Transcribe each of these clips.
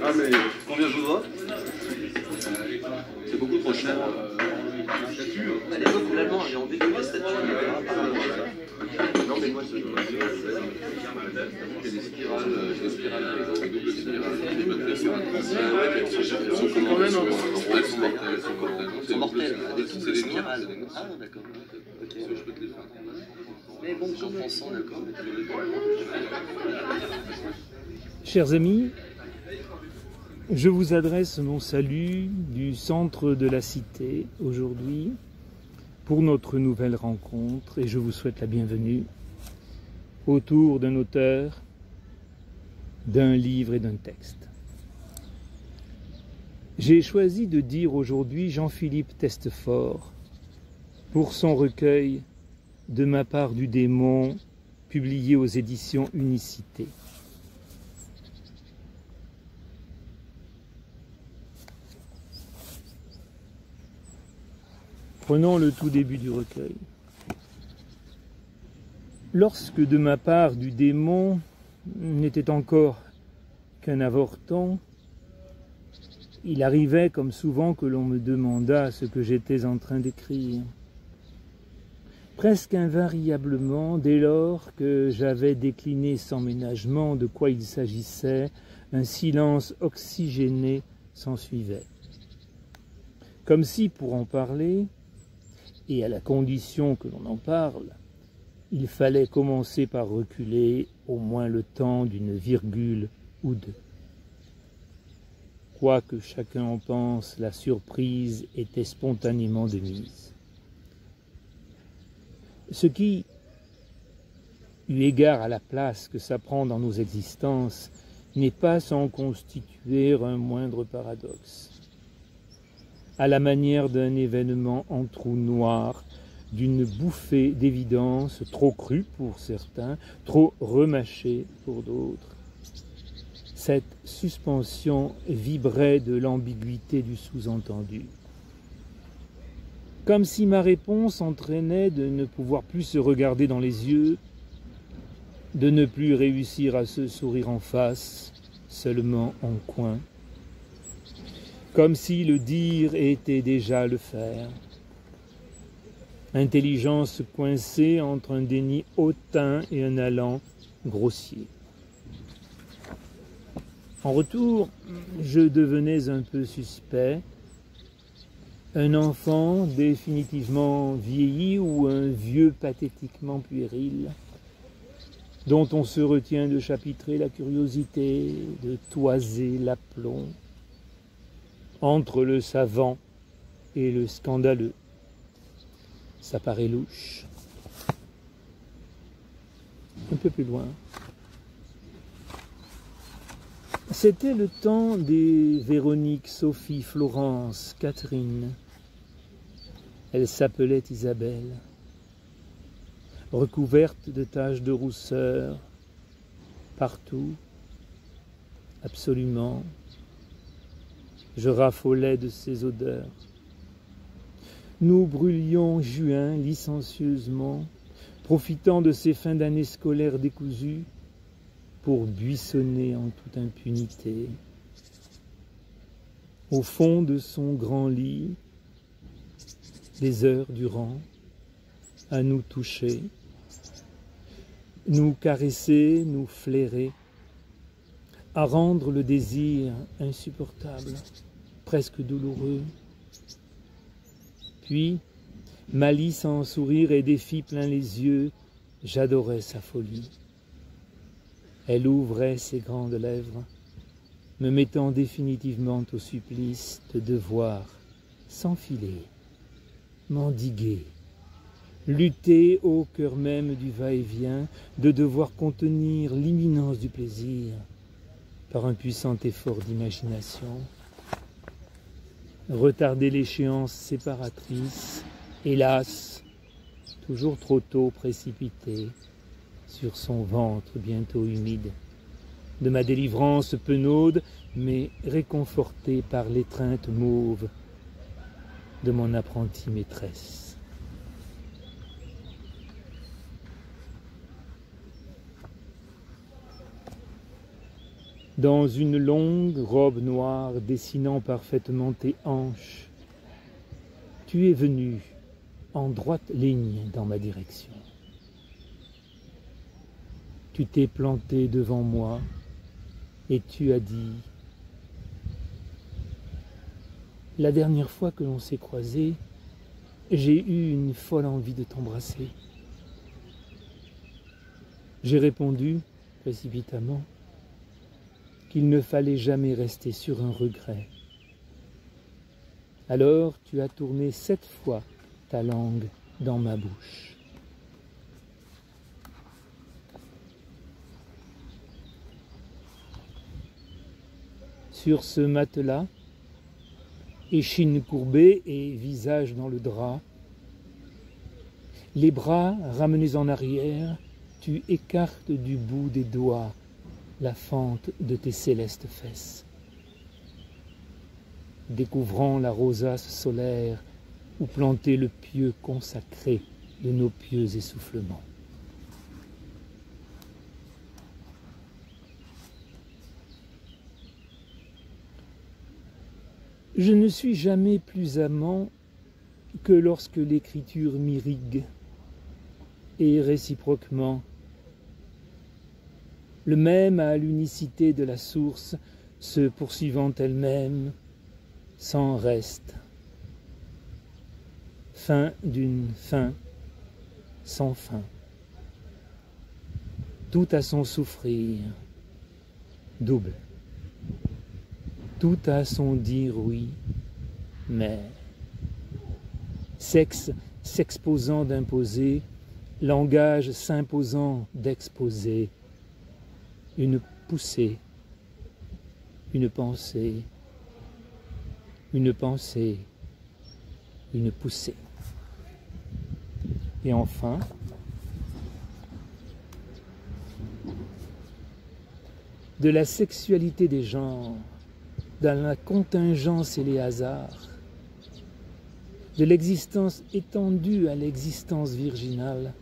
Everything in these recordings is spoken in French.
Ah mais combien je vous dois? C'est beaucoup trop cher. À l'époque où l'allemand avait enlevé toutes les statues, Non mais moi je... Il y a des spirales, double spirale, des bonnes personnes. Quand même, elles sont mortelles. sont mortelles, avec toutes les C'est des spirales. noirs. Ah d'accord. Ok. Je peux te les faire. Mais bon, j'en pense d'accord. Chers amis, je vous adresse mon salut du centre de la cité aujourd'hui pour notre nouvelle rencontre et je vous souhaite la bienvenue autour d'un auteur, d'un livre et d'un texte. J'ai choisi de dire aujourd'hui Jean-Philippe Testefort pour son recueil De ma part du démon, publié aux éditions Unicité. Prenons le tout début du recueil. Lorsque de ma part du démon n'était encore qu'un avorton, il arrivait comme souvent que l'on me demandât ce que j'étais en train d'écrire. Presque invariablement, dès lors que j'avais décliné sans ménagement de quoi il s'agissait, un silence oxygéné s'ensuivait. Comme si, pour en parler, et à la condition que l'on en parle, il fallait commencer par reculer au moins le temps d'une virgule ou deux. Quoi que chacun en pense, la surprise était spontanément de mise. Ce qui, eu égard à la place que ça prend dans nos existences, n'est pas sans constituer un moindre paradoxe. À la manière d'un événement en trou noir, d'une bouffée d'évidence trop crue pour certains, trop remâchée pour d'autres. Cette suspension vibrait de l'ambiguïté du sous-entendu. Comme si ma réponse entraînait de ne pouvoir plus se regarder dans les yeux, de ne plus réussir à se sourire en face, seulement en coin. Comme si le dire était déjà le faire. Intelligence coincée entre un déni hautain et un allant grossier. En retour, je devenais un peu suspect, un enfant définitivement vieilli ou un vieux pathétiquement puéril, dont on se retient de chapitrer la curiosité, de toiser l'aplomb, entre le savant et le scandaleux. Ça paraît louche. Un peu plus loin. C'était le temps des Véronique, Sophie, Florence, Catherine. Elle s'appelait Isabelle. Recouverte de taches de rousseur, partout, absolument. Je raffolais de ses odeurs. Nous brûlions juin licencieusement, profitant de ces fins d'année scolaires décousues pour buissonner en toute impunité. Au fond de son grand lit, des heures durant, à nous toucher, nous caresser, nous flairer, à rendre le désir insupportable, presque douloureux. Puis, malice en sourire et défi plein les yeux, j'adorais sa folie. Elle ouvrait ses grandes lèvres, me mettant définitivement au supplice de devoir s'enfiler, m'endiguer, lutter au cœur même du va-et-vient, de devoir contenir l'imminence du plaisir par un puissant effort d'imagination, retarder l'échéance séparatrice, hélas, toujours trop tôt précipitée, sur son ventre bientôt humide, de ma délivrance penaude, mais réconfortée par l'étreinte mauve de mon apprentie maîtresse. dans une longue robe noire dessinant parfaitement tes hanches. Tu es venu en droite ligne dans ma direction. Tu t'es planté devant moi et tu as dit « La dernière fois que l'on s'est croisés, j'ai eu une folle envie de t'embrasser. » J'ai répondu, précipitamment, qu'il ne fallait jamais rester sur un regret. Alors tu as tourné 7 fois ta langue dans ma bouche. Sur ce matelas, échine courbée et visage dans le drap, les bras ramenés en arrière, tu écartes du bout des doigts la fente de tes célestes fesses. Découvrant la rosace solaire où planter le pieu consacré de nos pieux essoufflements. Je ne suis jamais plus amant que lorsque l'écriture m'irrigue, et réciproquement, le même à l'unicité de la source se poursuivant elle-même, sans reste. Fin d'une fin sans fin. Tout a son souffrir, double. Tout a son dire oui, mais. Sexe s'exposant d'imposer, langage s'imposant d'exposer, une poussée, une pensée, une pensée, une poussée. Et enfin, de la sexualité des genres, dans la contingence et les hasards, de l'existence étendue à l'existence virginale,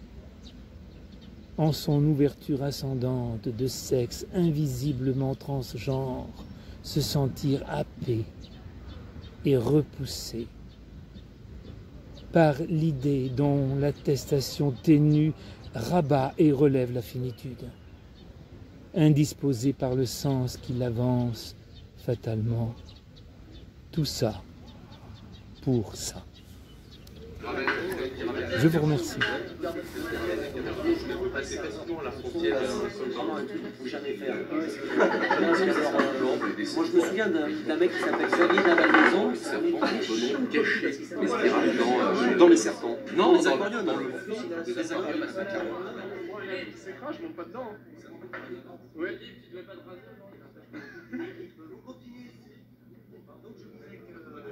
en son ouverture ascendante de sexe invisiblement transgenre, se sentir happé et repoussé par l'idée dont l'attestation ténue rabat et relève la finitude, indisposé par le sens qui l'avance fatalement. Tout ça pour ça. Je vous remercie. Moi je me souviens d'un mec qui s'appelle Xavier Davalmaison. Dans les serpents. Non, les aquariums. Les aquariums. C'est crade, je monte pas dedans. Oui. Donc je vous ai que voilà.